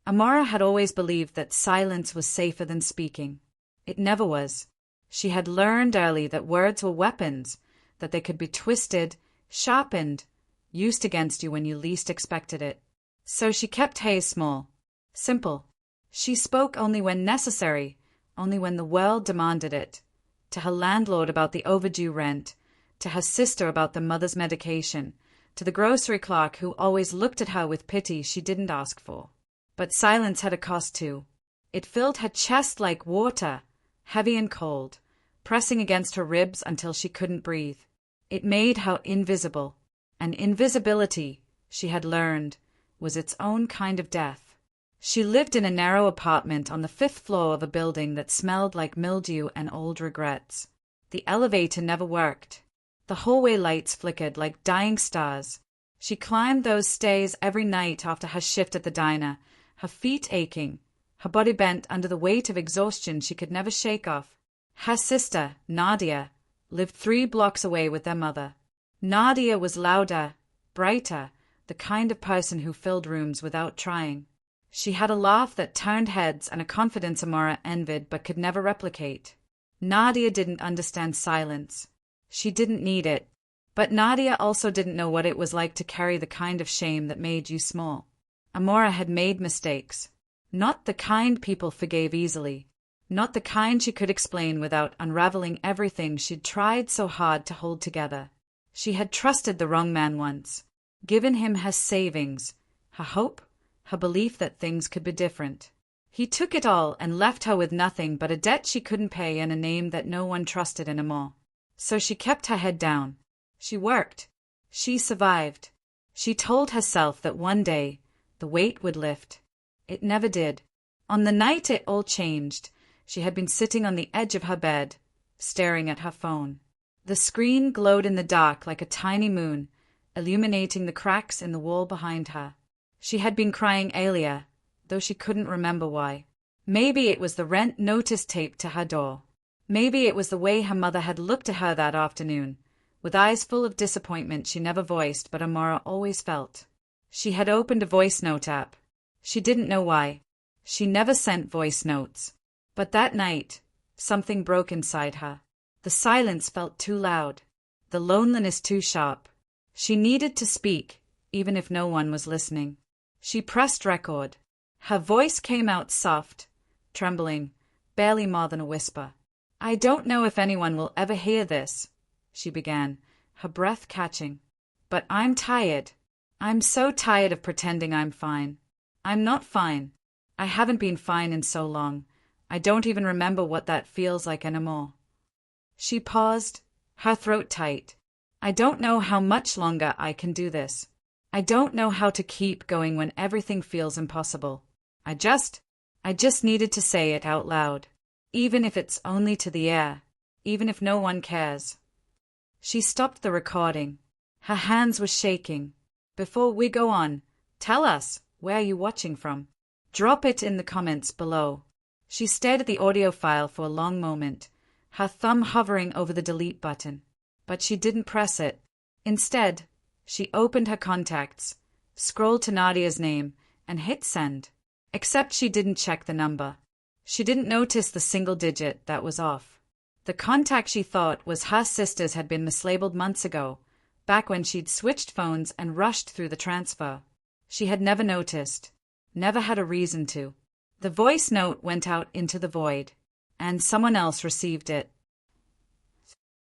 Amara had always believed that silence was safer than speaking. It never was. She had learned early that words were weapons, that they could be twisted, sharpened, used against you when you least expected it. So she kept Hayes small, simple. She spoke only when necessary, only when the world demanded it. To her landlord about the overdue rent, to her sister about the mother's medication, to the grocery clerk who always looked at her with pity she didn't ask for. But silence had a cost too. It filled her chest like water, heavy and cold, pressing against her ribs until she couldn't breathe. It made her invisible, and invisibility, she had learned, was its own kind of death. She lived in a narrow apartment on the 5th floor of a building that smelled like mildew and old regrets. The elevator never worked. The hallway lights flickered like dying stars. She climbed those stairs every night after her shift at the diner, her feet aching, her body bent under the weight of exhaustion she could never shake off. Her sister, Nadia, lived 3 blocks away with their mother. Nadia was louder, brighter, the kind of person who filled rooms without trying. She had a laugh that turned heads and a confidence Amara envied but could never replicate. Nadia didn't understand silence. She didn't need it. But Nadia also didn't know what it was like to carry the kind of shame that made you small. Amara had made mistakes. Not the kind people forgave easily. Not the kind she could explain without unraveling everything she'd tried so hard to hold together. She had trusted the wrong man once, given him her savings, her hope, her belief that things could be different. He took it all and left her with nothing but a debt she couldn't pay and a name that no one trusted anymore. So she kept her head down. She worked. She survived. She told herself that one day the weight would lift. It never did. On the night it all changed, she had been sitting on the edge of her bed, staring at her phone. The screen glowed in the dark like a tiny moon, illuminating the cracks in the wall behind her. She had been crying earlier, though she couldn't remember why. Maybe it was the rent notice taped to her door. Maybe it was the way her mother had looked at her that afternoon, with eyes full of disappointment she never voiced but Amara always felt. She had opened a voice note app. She didn't know why. She never sent voice notes. But that night, something broke inside her. The silence felt too loud. The loneliness too sharp. She needed to speak, even if no one was listening. She pressed record. Her voice came out soft, trembling, barely more than a whisper. "I don't know if anyone will ever hear this," she began, her breath catching. "But I'm tired. I'm so tired of pretending I'm fine. I'm not fine. I haven't been fine in so long. I don't even remember what that feels like anymore." She paused, her throat tight. "I don't know how much longer I can do this. I don't know how to keep going when everything feels impossible. I just needed to say it out loud. Even if it's only to the air. Even if no one cares." She stopped the recording. Her hands were shaking. "Before we go on, tell us, where are you watching from? Drop it in the comments below." She stared at the audio file for a long moment, her thumb hovering over the delete button. But she didn't press it. Instead, she opened her contacts, scrolled to Nadia's name, and hit send. Except she didn't check the number. She didn't notice the single digit that was off. The contact she thought was her sister's had been mislabeled months ago, back when she'd switched phones and rushed through the transfer. She had never noticed, never had a reason to. The voice note went out into the void, and someone else received it.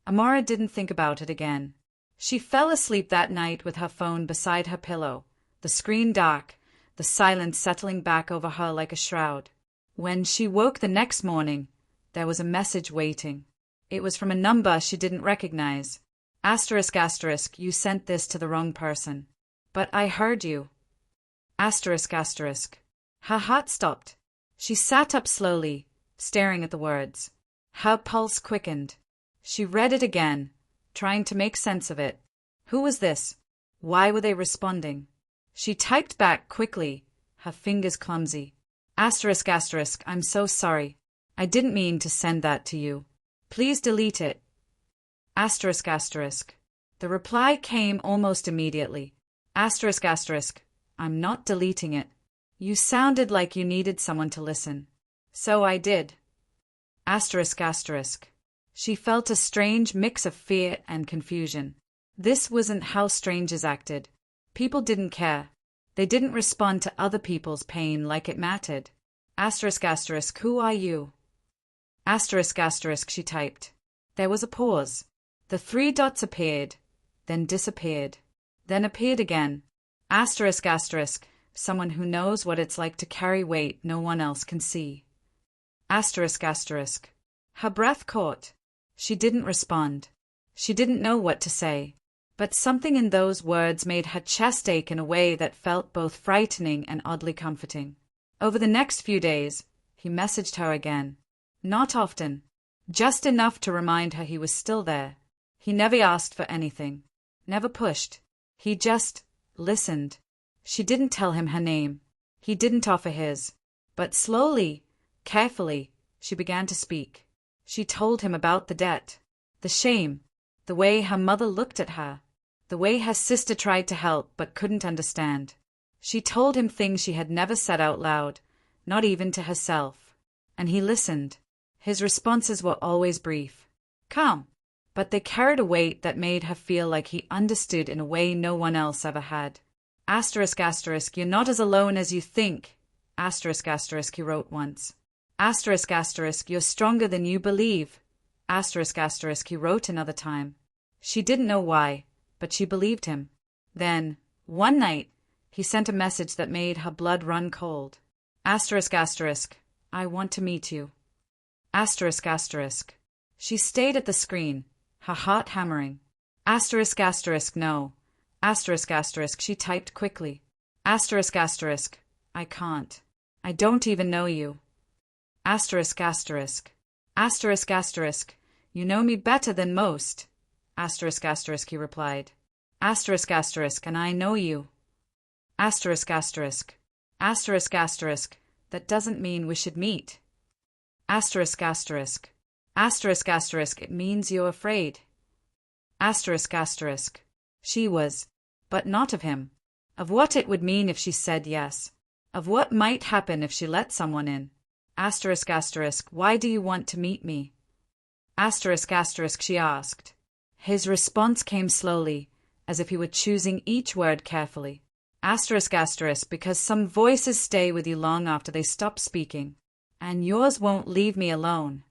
Amara didn't think about it again. She fell asleep that night with her phone beside her pillow, the screen dark, the silence settling back over her like a shroud. When she woke the next morning, there was a message waiting. It was from a number she didn't recognize. Asterisk asterisk, "You sent this to the wrong person. But I heard you." Asterisk asterisk. Her heart stopped. She sat up slowly, staring at the words. Her pulse quickened. She read it again, trying to make sense of it. Who was this? Why were they responding? She typed back quickly, her fingers clumsy. Asterisk asterisk, "I'm so sorry. I didn't mean to send that to you. Please delete it." Asterisk asterisk. The reply came almost immediately. Asterisk asterisk, "I'm not deleting it. You sounded like you needed someone to listen. So I did. Asterisk asterisk. She felt a strange mix of fear and confusion. This wasn't how strangers acted. People didn't care. They didn't respond to other people's pain like it mattered. Asterisk asterisk, who are you? Asterisk asterisk, she typed. There was a pause. The 3 dots appeared, then disappeared, then appeared again. Asterisk asterisk, someone who knows what it's like to carry weight no one else can see. Asterisk asterisk. Her breath caught. She didn't respond. She didn't know what to say. But something in those words made her chest ache in a way that felt both frightening and oddly comforting. Over the next few days, he messaged her again. Not often. Just enough to remind her he was still there. He never asked for anything. Never pushed. He just listened. She didn't tell him her name. He didn't offer his. But slowly, carefully, she began to speak. She told him about the debt, the shame, the way her mother looked at her, the way her sister tried to help but couldn't understand. She told him things she had never said out loud, not even to herself. And he listened. His responses were always brief, calm, but they carried a weight that made her feel like he understood in a way no one else ever had. Asterisk asterisk, you're not as alone as you think. Asterisk asterisk, he wrote once. Asterisk asterisk, you're stronger than you believe. Asterisk asterisk, he wrote another time. She didn't know why, but she believed him. Then, one night, he sent a message that made her blood run cold. Asterisk asterisk, I want to meet you. Asterisk asterisk. She stayed at the screen, her heart hammering. Asterisk asterisk, no. Asterisk asterisk, she typed quickly. Asterisk asterisk, I can't. I don't even know you. Asterisk asterisk. Asterisk asterisk, you know me better than most. Asterisk asterisk, he replied. Asterisk asterisk, and I know you. Asterisk asterisk. Asterisk asterisk, that doesn't mean we should meet. Asterisk asterisk. Asterisk asterisk, it means you're afraid. Asterisk asterisk. She was, but not of him. Of what it would mean if she said yes. Of what might happen if she let someone in. Asterisk asterisk, why do you want to meet me? Asterisk asterisk, she asked. His response came slowly, as if he were choosing each word carefully. Asterisk asterisk, because some voices stay with you long after they stop speaking, and yours won't leave me alone.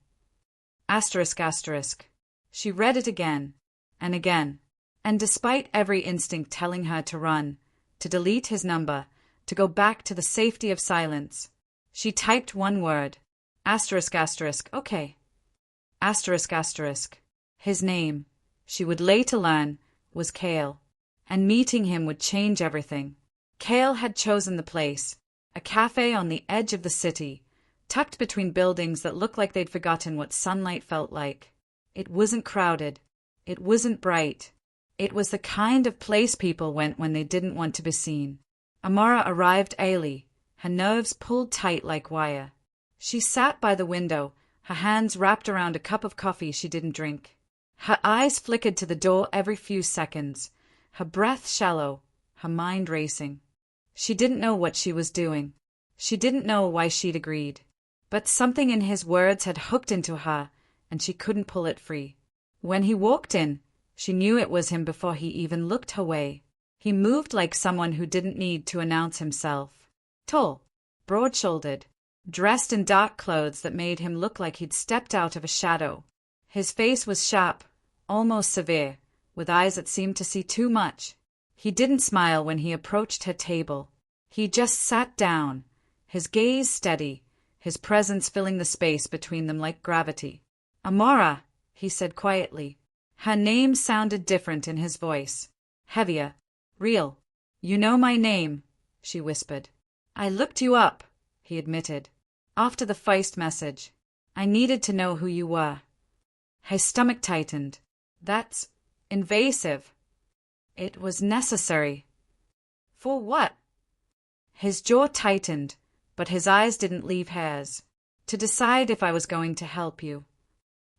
Asterisk asterisk. She read it again, and again, and despite every instinct telling her to run, to delete his number, to go back to the safety of silence, she typed one word. Asterisk asterisk, okay. Asterisk asterisk. His name, she would later learn, was Cale, and meeting him would change everything. Cale had chosen the place, a cafe on the edge of the city, tucked between buildings that looked like they'd forgotten what sunlight felt like. It wasn't crowded. It wasn't bright. It was the kind of place people went when they didn't want to be seen. Amara arrived early, her nerves pulled tight like wire. She sat by the window, her hands wrapped around a cup of coffee she didn't drink. Her eyes flickered to the door every few seconds, her breath shallow, her mind racing. She didn't know what she was doing. She didn't know why she'd agreed. But something in his words had hooked into her, and she couldn't pull it free. When he walked in, she knew it was him before he even looked her way. He moved like someone who didn't need to announce himself. Tall, broad-shouldered, dressed in dark clothes that made him look like he'd stepped out of a shadow. His face was sharp, almost severe, with eyes that seemed to see too much. He didn't smile when he approached her table. He just sat down, his gaze steady, his presence filling the space between them like gravity. Amara, he said quietly. Her name sounded different in his voice. Heavier. Real. You know my name, she whispered. I looked you up, he admitted. After the Feist message. I needed to know who you were. His stomach tightened. That's invasive. It was necessary. For what? His jaw tightened, but his eyes didn't leave hers. To decide if I was going to help you.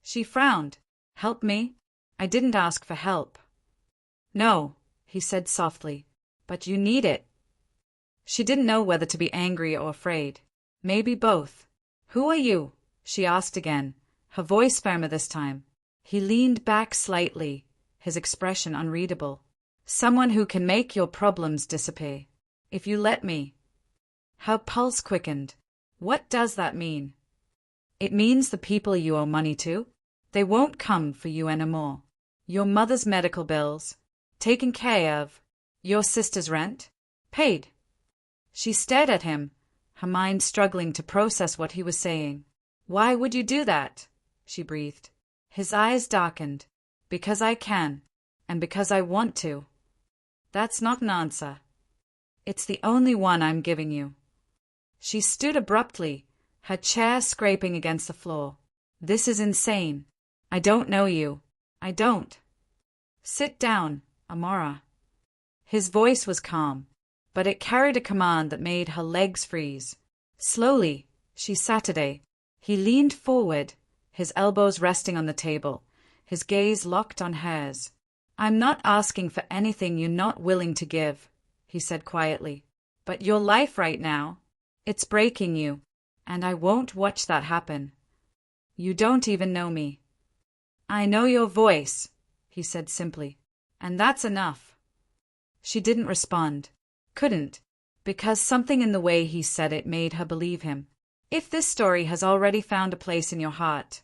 She frowned. Help me? I didn't ask for help. No, he said softly, but you need it. She didn't know whether to be angry or afraid. Maybe both. "Who are you?" she asked again, her voice firmer this time. He leaned back slightly, his expression unreadable. "Someone who can make your problems disappear. If you let me." Her pulse quickened. "What does that mean?" "It means the people you owe money to, they won't come for you anymore. Your mother's medical bills, taken care of. Your sister's rent, paid." She stared at him, her mind struggling to process what he was saying. "Why would you do that?" she breathed. His eyes darkened. "Because I can, and because I want to." "That's not an answer." "It's the only one I'm giving you." She stood abruptly, her chair scraping against the floor. "This is insane. I don't know you. I don't." "Sit down, Amora." His voice was calm, but it carried a command that made her legs freeze. Slowly, she sat today. He leaned forward, his elbows resting on the table, his gaze locked on hers. "I'm not asking for anything you're not willing to give," he said quietly. "But your life right now, it's breaking you, and I won't watch that happen. You don't even know me." "I know your voice," he said simply, "and that's enough." She didn't respond. Couldn't, because something in the way he said it made her believe him. If this story has already found a place in your heart,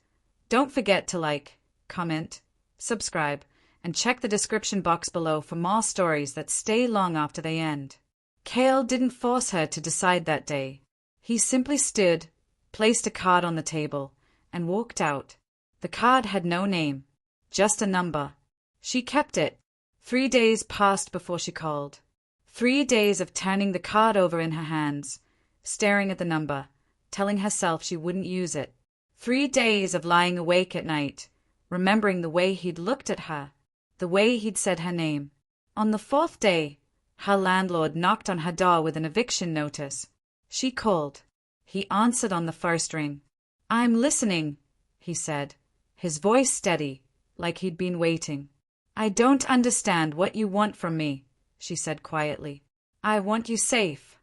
don't forget to like, comment, subscribe, and check the description box below for more stories that stay long after they end. Cale didn't force her to decide that day. He simply stood, placed a card on the table, and walked out. The card had no name, just a number. She kept it. 3 days passed before she called. 3 days of turning the card over in her hands, staring at the number, telling herself she wouldn't use it. 3 days of lying awake at night, remembering the way he'd looked at her, the way he'd said her name. On the 4th day, her landlord knocked on her door with an eviction notice. She called. He answered on the first ring. "I'm listening," he said, his voice steady, like he'd been waiting. "I don't understand what you want from me," she said quietly. "I want you safe."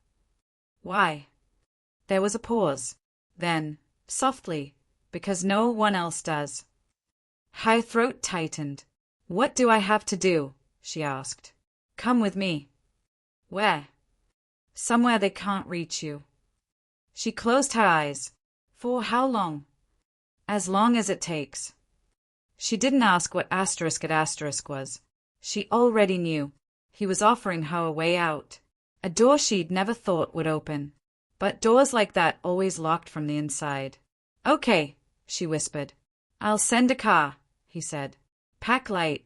"Why?" There was a pause. Then, softly, "Because no one else does." Her throat tightened. "What do I have to do?" she asked. "Come with me." "Where?" "Somewhere they can't reach you." She closed her eyes. "For how long?" "As long as it takes." She didn't ask what asterisk at asterisk was. She already knew. He was offering her a way out. A door she'd never thought would open. But doors like that always locked from the inside. "Okay," she whispered. "I'll send a car," he said. "Pack light."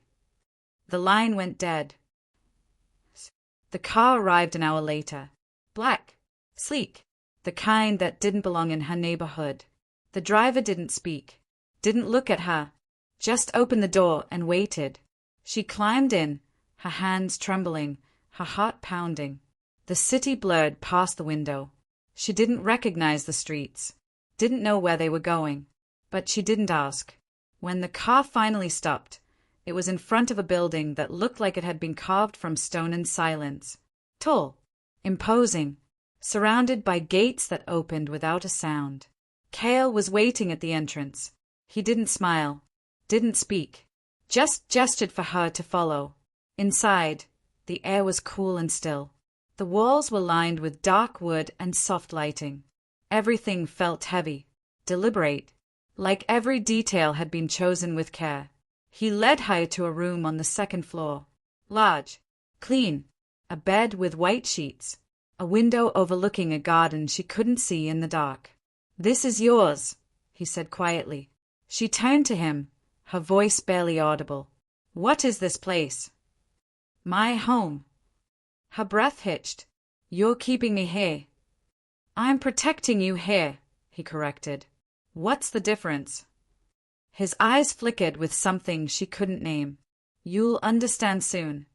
The line went dead. The car arrived an hour later. Black. Sleek. The kind that didn't belong in her neighborhood. The driver didn't speak. Didn't look at her. Just opened the door and waited. She climbed in, her hands trembling, her heart pounding. The city blurred past the window. She didn't recognize the streets, didn't know where they were going, but she didn't ask. When the car finally stopped, it was in front of a building that looked like it had been carved from stone in silence. Tall, imposing, surrounded by gates that opened without a sound. Cale was waiting at the entrance. He didn't smile, didn't speak, just gestured for her to follow. Inside, the air was cool and still. The walls were lined with dark wood and soft lighting. Everything felt heavy, deliberate, like every detail had been chosen with care. He led her to a room on the 2nd floor. Large, clean, a bed with white sheets, a window overlooking a garden she couldn't see in the dark. "This is yours," he said quietly. She turned to him, her voice barely audible. "What is this place?" "My home." Her breath hitched. "You're keeping me here." "I'm protecting you here," he corrected. "What's the difference?" His eyes flickered with something she couldn't name. "You'll understand soon."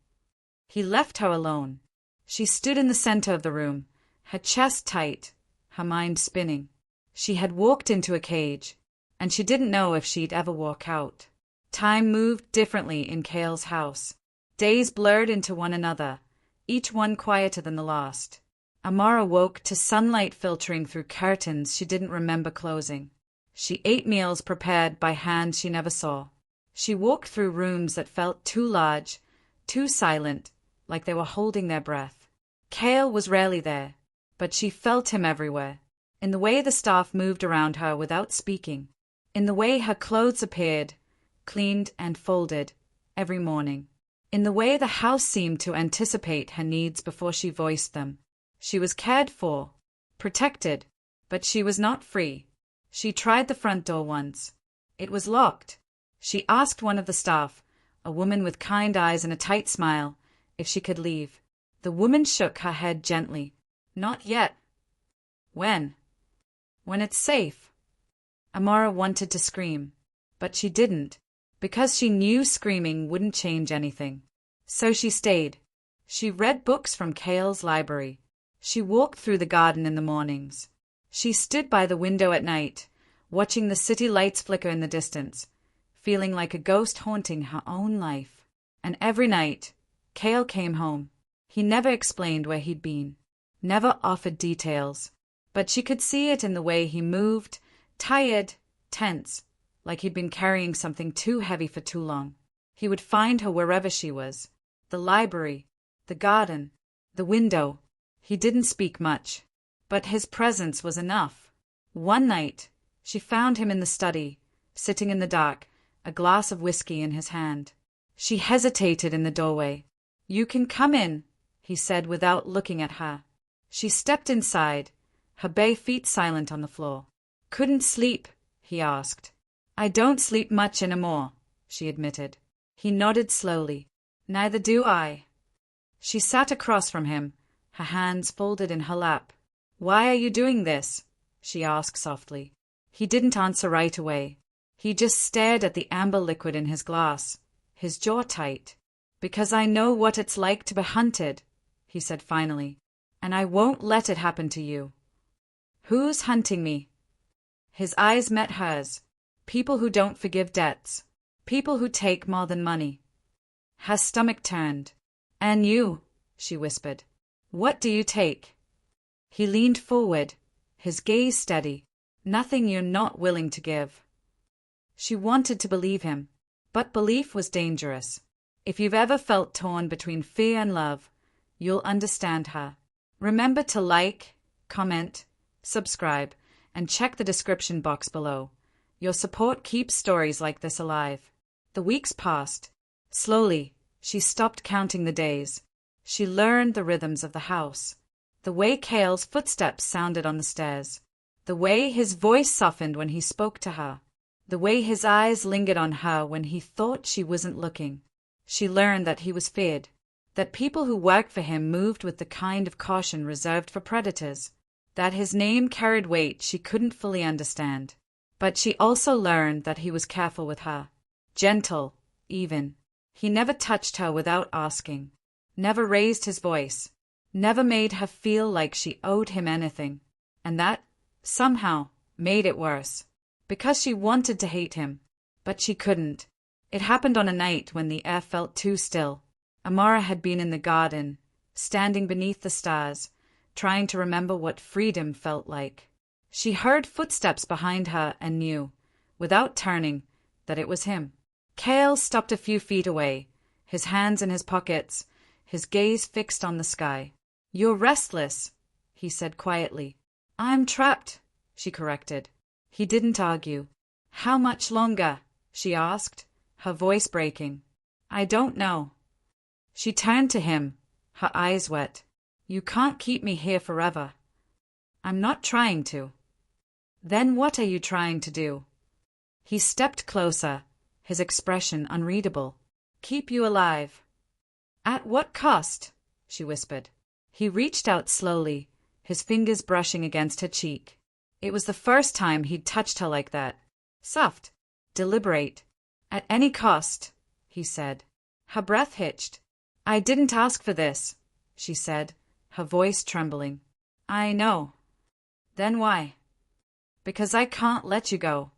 He left her alone. She stood in the center of the room, her chest tight, her mind spinning. She had walked into a cage, and she didn't know if she'd ever walk out. Time moved differently in Cale's house. Days blurred into one another, each one quieter than the last. Amara woke to sunlight filtering through curtains she didn't remember closing. She ate meals prepared by hands she never saw. She walked through rooms that felt too large, too silent, like they were holding their breath. Kale was rarely there, but she felt him everywhere, in the way the staff moved around her without speaking, in the way her clothes appeared, cleaned and folded, every morning, in the way the house seemed to anticipate her needs before she voiced them. She was cared for, protected, but she was not free. She tried the front door once. It was locked. She asked one of the staff, a woman with kind eyes and a tight smile, if she could leave. The woman shook her head gently. Not yet. When? When it's safe. Amara wanted to scream, but she didn't, because she knew screaming wouldn't change anything. So she stayed. She read books from Kale's library. She walked through the garden in the mornings. She stood by the window at night, watching the city lights flicker in the distance, feeling like a ghost haunting her own life. And every night, Kale came home. He never explained where he'd been, never offered details, but she could see it in the way he moved, tired, tense, like he'd been carrying something too heavy for too long. He would find her wherever she was, the library, the garden, the window. He didn't speak much, but his presence was enough. One night, she found him in the study, sitting in the dark, a glass of whiskey in his hand. She hesitated in the doorway. "You can come in," he said without looking at her. She stepped inside, her bare feet silent on the floor. "Couldn't sleep?" he asked. "I don't sleep much anymore," she admitted. He nodded slowly. "Neither do I." She sat across from him, her hands folded in her lap. "Why are you doing this?" she asked softly. He didn't answer right away. He just stared at the amber liquid in his glass, his jaw tight. "Because I know what it's like to be hunted," he said finally, "and I won't let it happen to you." "Who's hunting me?" His eyes met hers. People who don't forgive debts. People who take more than money. Her stomach turned. "And you," she whispered. "What do you take?" He leaned forward, his gaze steady. "Nothing you're not willing to give." She wanted to believe him, but belief was dangerous. If you've ever felt torn between fear and love, you'll understand her. Remember to like, comment, subscribe, and check the description box below. Your support keeps stories like this alive. The weeks passed. Slowly, she stopped counting the days. She learned the rhythms of the house. The way Kale's footsteps sounded on the stairs. The way his voice softened when he spoke to her. The way his eyes lingered on her when he thought she wasn't looking. She learned that he was feared. That people who worked for him moved with the kind of caution reserved for predators. That his name carried weight she couldn't fully understand. But she also learned that he was careful with her. Gentle, even. He never touched her without asking. Never raised his voice. Never made her feel like she owed him anything. And that, somehow, made it worse. Because she wanted to hate him. But she couldn't. It happened on a night when the air felt too still. Amara had been in the garden, standing beneath the stars, trying to remember what freedom felt like. She heard footsteps behind her and knew, without turning, that it was him. Kale stopped a few feet away, his hands in his pockets, his gaze fixed on the sky. "You're restless," he said quietly. "I'm trapped," she corrected. He didn't argue. "How much longer?" she asked, her voice breaking. "I don't know." She turned to him, her eyes wet. "You can't keep me here forever." "I'm not trying to." "Then what are you trying to do?" He stepped closer, his expression unreadable. "Keep you alive." "At what cost?" she whispered. He reached out slowly, his fingers brushing against her cheek. It was the first time he'd touched her like that. Soft, deliberate. "At any cost," he said. Her breath hitched. "I didn't ask for this," she said, her voice trembling. "I know." "Then why?" "Because I can't let you go."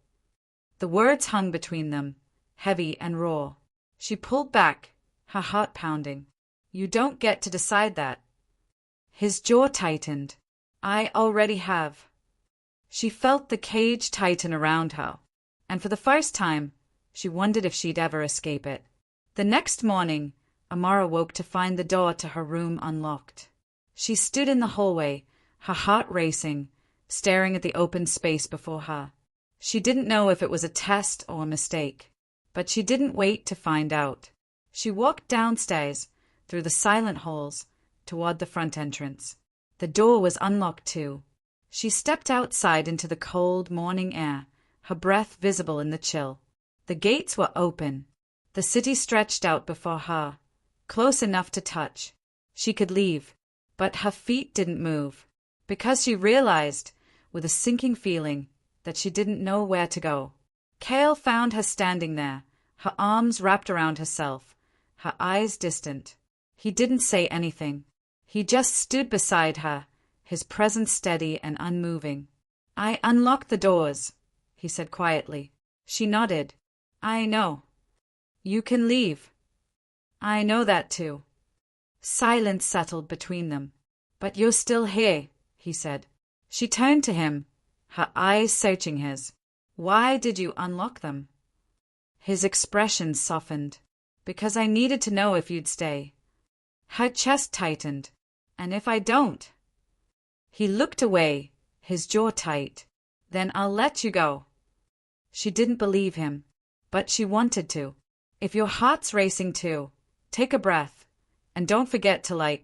The words hung between them, heavy and raw. She pulled back, her heart pounding. "You don't get to decide that." His jaw tightened. I already have. She felt the cage tighten around her, and for the first time, she wondered if she'd ever escape it. The next morning, Amara woke to find the door to her room unlocked. She stood in the hallway, her heart racing, staring at the open space before her. She didn't know if it was a test or a mistake, but she didn't wait to find out. She walked downstairs, through the silent halls, toward the front entrance. The door was unlocked too. She stepped outside into the cold morning air, her breath visible in the chill. The gates were open. The city stretched out before her, close enough to touch. She could leave, but her feet didn't move, because she realized, with a sinking feeling, that she didn't know where to go. Cale found her standing there, her arms wrapped around herself, her eyes distant. He didn't say anything. He just stood beside her, his presence steady and unmoving. I unlocked the doors, he said quietly. She nodded. I know. You can leave. I know that too. Silence settled between them. But you're still here, he said. She turned to him, her eyes searching his. Why did you unlock them? His expression softened. Because I needed to know if you'd stay. Her chest tightened. And if I don't? He looked away, his jaw tight. Then I'll let you go. She didn't believe him, but she wanted to. If your heart's racing too, take a breath. And don't forget to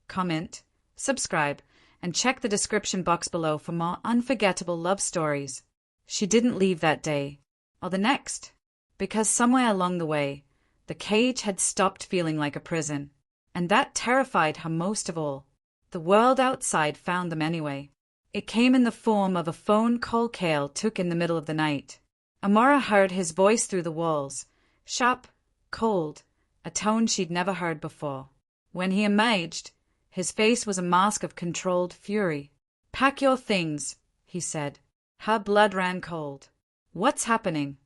comment, subscribe, and check the description box below for more unforgettable love stories. She didn't leave that day, or the next, because somewhere along the way, the cage had stopped feeling like a prison, and that terrified her most of all. The world outside found them anyway. It came in the form of a phone call Cale took in the middle of the night. Amara heard his voice through the walls, sharp, cold, a tone she'd never heard before. When he emerged, his face was a mask of controlled fury. Pack your things, he said. Her blood ran cold. What's happening?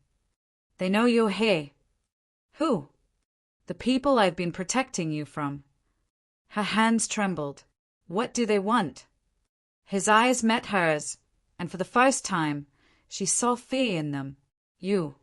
They know you're here. Who? The people I've been protecting you from. Her hands trembled. What do they want? His eyes met hers, and for the first time, she saw fear in them. You.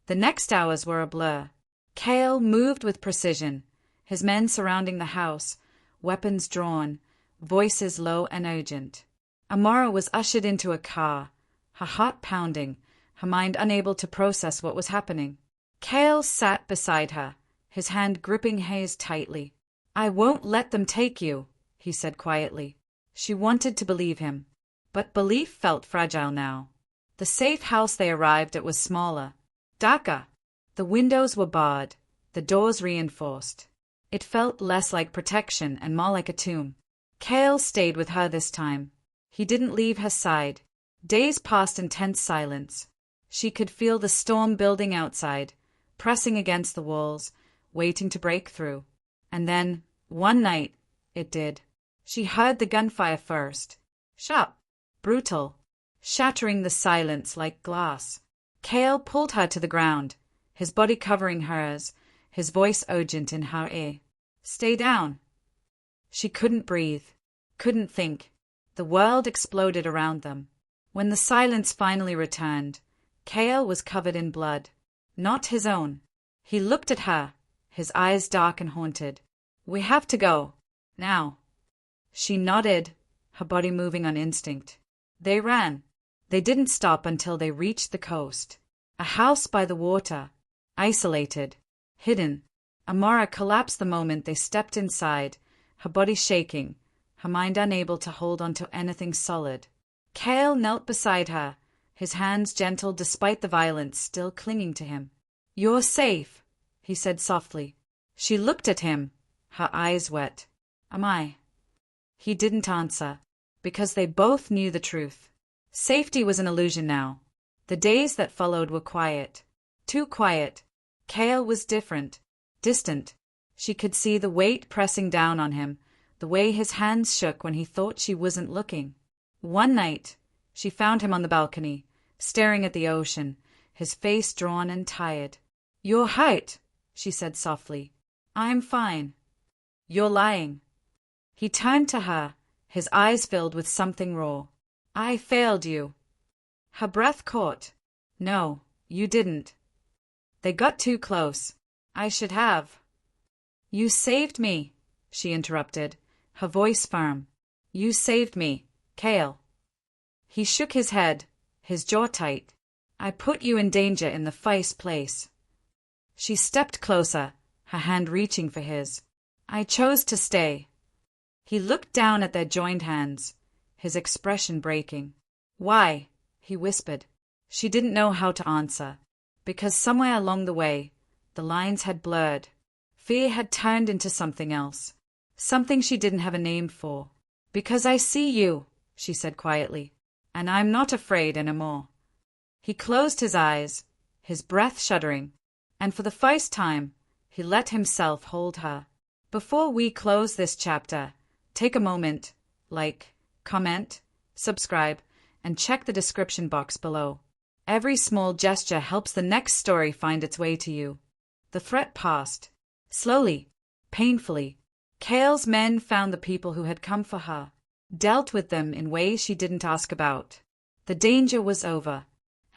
The next hours were a blur. Cale moved with precision, his men surrounding the house, weapons drawn, voices low and urgent. Amara was ushered into a car, her heart pounding, her mind unable to process what was happening. Cale sat beside her, his hand gripping hers tightly. I won't let them take you, he said quietly. She wanted to believe him, but belief felt fragile now. The safe house they arrived at was smaller, darker. The windows were barred, the doors reinforced. It felt less like protection and more like a tomb. Cale stayed with her this time. He didn't leave her side. Days passed in tense silence. She could feel the storm building outside, pressing against the walls, waiting to break through. And then, one night, it did. She heard the gunfire first. Sharp, brutal, shattering the silence like glass. Cale pulled her to the ground, his body covering hers, his voice urgent in her ear. Stay down. She couldn't breathe, couldn't think. The world exploded around them. When the silence finally returned, Cale was covered in blood. Not his own. He looked at her, his eyes dark and haunted. We have to go. Now. She nodded, her body moving on instinct. They ran. They didn't stop until they reached the coast. A house by the water, isolated, hidden. Amara collapsed the moment they stepped inside, her body shaking, her mind unable to hold onto anything solid. Cale knelt beside her, his hands gentle despite the violence still clinging to him. You're safe, he said softly. She looked at him, her eyes wet. Am I? He didn't answer, because they both knew the truth. Safety was an illusion now. The days that followed were quiet. Too quiet. Cale was different, distant. She could see the weight pressing down on him, the way his hands shook when he thought she wasn't looking. One night, she found him on the balcony, staring at the ocean, his face drawn and tired. You're hurt, she said softly. I'm fine. You're lying. He turned to her, his eyes filled with something raw. I failed you. Her breath caught. No, you didn't. They got too close. I should have. You saved me, she interrupted, her voice firm. You saved me, Cale. He shook his head, his jaw tight. I put you in danger in the first place. She stepped closer, her hand reaching for his. I chose to stay. He looked down at their joined hands, his expression breaking. Why? He whispered. She didn't know how to answer, because somewhere along the way, the lines had blurred. Fear had turned into something else, something she didn't have a name for. Because I see you, she said quietly, and I'm not afraid anymore. He closed his eyes, his breath shuddering, and for the first time, he let himself hold her. Before we close this chapter, take a moment, like, comment, subscribe, and check the description box below. Every small gesture helps the next story find its way to you. The threat passed. Slowly, painfully, Cale's men found the people who had come for her, dealt with them in ways she didn't ask about. The danger was over,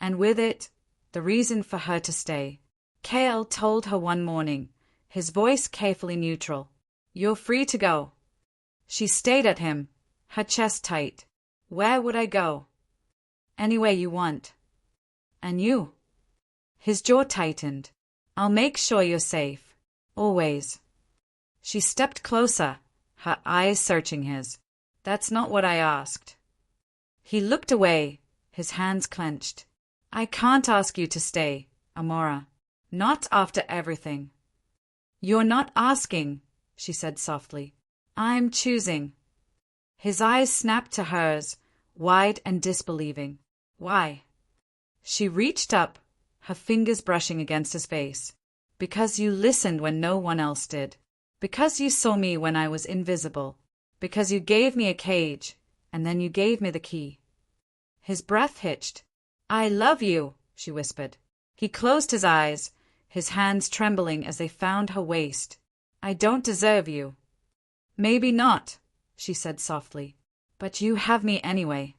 and with it, the reason for her to stay. Cale told her one morning, his voice carefully neutral. You're free to go. She stayed at him, her chest tight. Where would I go? Anywhere you want. And you? His jaw tightened. I'll make sure you're safe. Always. She stepped closer, her eyes searching his. That's not what I asked. He looked away, his hands clenched. I can't ask you to stay, Amora. Not after everything. You're not asking, she said softly. I'm choosing. His eyes snapped to hers, wide and disbelieving. Why? She reached up, her fingers brushing against his face. Because you listened when no one else did. Because you saw me when I was invisible. Because you gave me a cage, and then you gave me the key. His breath hitched. I love you, she whispered. He closed his eyes, his hands trembling as they found her waist. I don't deserve you. Maybe not, she said softly. But you have me anyway.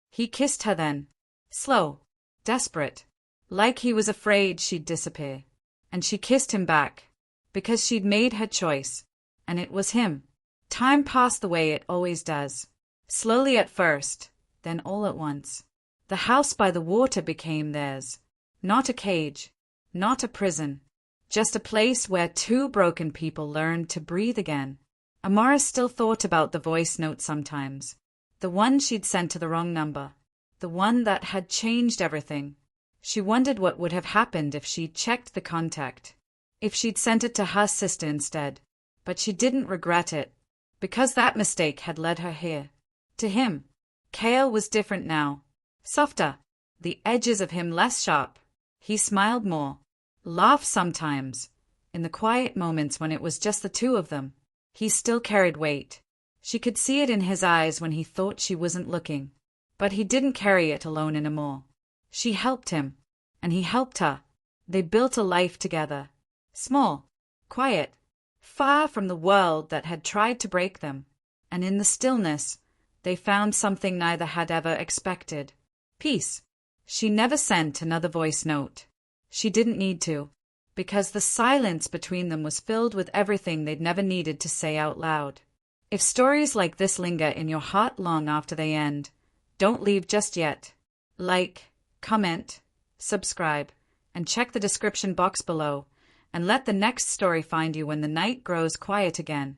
He kissed her then, slow, desperate, like he was afraid she'd disappear. And she kissed him back, because she'd made her choice, and it was him. Time passed the way it always does. Slowly at first, then all at once. The house by the water became theirs. Not a cage, not a prison, just a place where two broken people learned to breathe again. Amara still thought about the voice note sometimes. The one she'd sent to the wrong number. The one that had changed everything. She wondered what would have happened if she'd checked the contact. If she'd sent it to her sister instead. But she didn't regret it. Because that mistake had led her here. To him. Cale was different now. Softer. The edges of him less sharp. He smiled more. Laughed sometimes. In the quiet moments when it was just the two of them. He still carried weight. She could see it in his eyes when he thought she wasn't looking. But he didn't carry it alone anymore. She helped him, and he helped her. They built a life together. Small, quiet, far from the world that had tried to break them. And in the stillness, they found something neither had ever expected. Peace. She never sent another voice note. She didn't need to, because the silence between them was filled with everything they'd never needed to say out loud. If stories like this linger in your heart long after they end, don't leave just yet. Like, comment, subscribe, and check the description box below, and let the next story find you when the night grows quiet again.